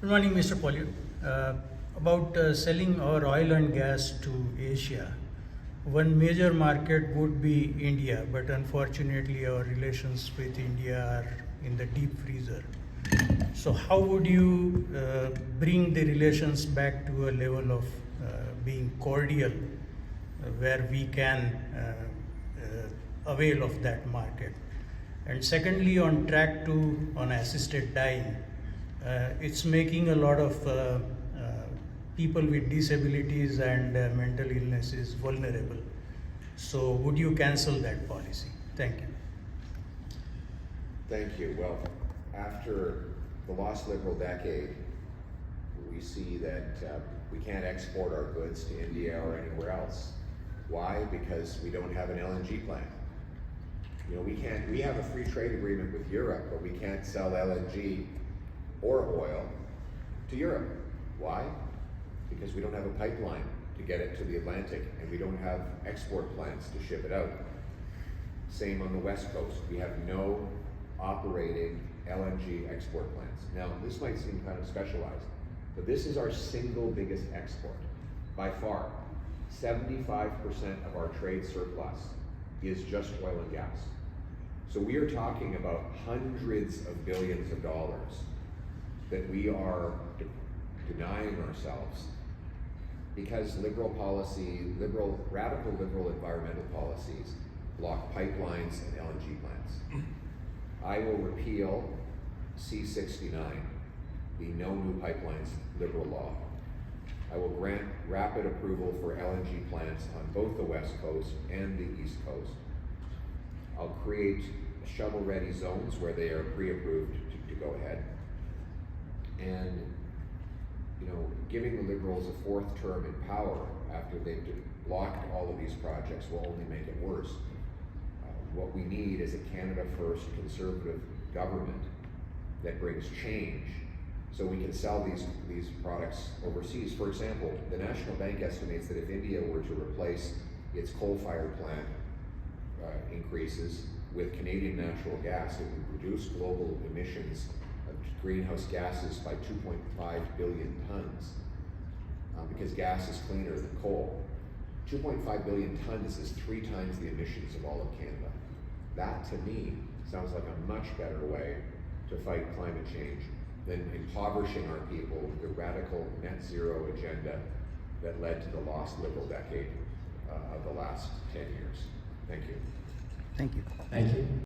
Good morning, Mr. Poilievre. About selling our oil and gas to Asia, one major market would be India, but unfortunately our relations with India are in the deep freezer. So how would you bring the relations back to a level of being cordial, where we can avail of that market? And secondly, on Track-2 on assisted dying, it's making a lot of people with disabilities and mental illnesses vulnerable. So would you cancel that policy? Thank you. Thank you. Well, after the lost Liberal decade, we see that we can't export our goods to India or anywhere else. Why? Because we don't have an LNG plant. You know, we have a free trade agreement with Europe, but we can't sell LNG or oil to Europe. Why? Because we don't have a pipeline to get it to the Atlantic, and we don't have export plants to ship it out. Same on the West Coast. We have no operating LNG export plants. Now, this might seem kind of specialized, but this is our single biggest export. By far, 75% of our trade surplus is just oil and gas. So we are talking about hundreds of billions of dollars that we are denying ourselves because liberal policy, radical liberal environmental policies block pipelines and LNG plants. I will repeal C-69, the no new pipelines liberal law. I will grant rapid approval for LNG plants on both the West Coast and the East Coast. I'll create shovel-ready zones where they are pre-approved to go ahead. And, you know, giving the Liberals a fourth term in power after they've blocked all of these projects will only make it worse. What we need is a Canada First conservative government that brings change so we can sell these products overseas. For example, the National Bank estimates that if India were to replace its coal-fired plant increases with Canadian natural gas, it would reduce global emissions of greenhouse gases by 2.5 billion tons because gas is cleaner than coal. 2.5 billion tons is 3 times the emissions of all of Canada. That, to me, sounds like a much better way to fight climate change than impoverishing our people with the radical net zero agenda that led to the lost Liberal decade of the last 10 years. Thank you. Thank you. Thank you.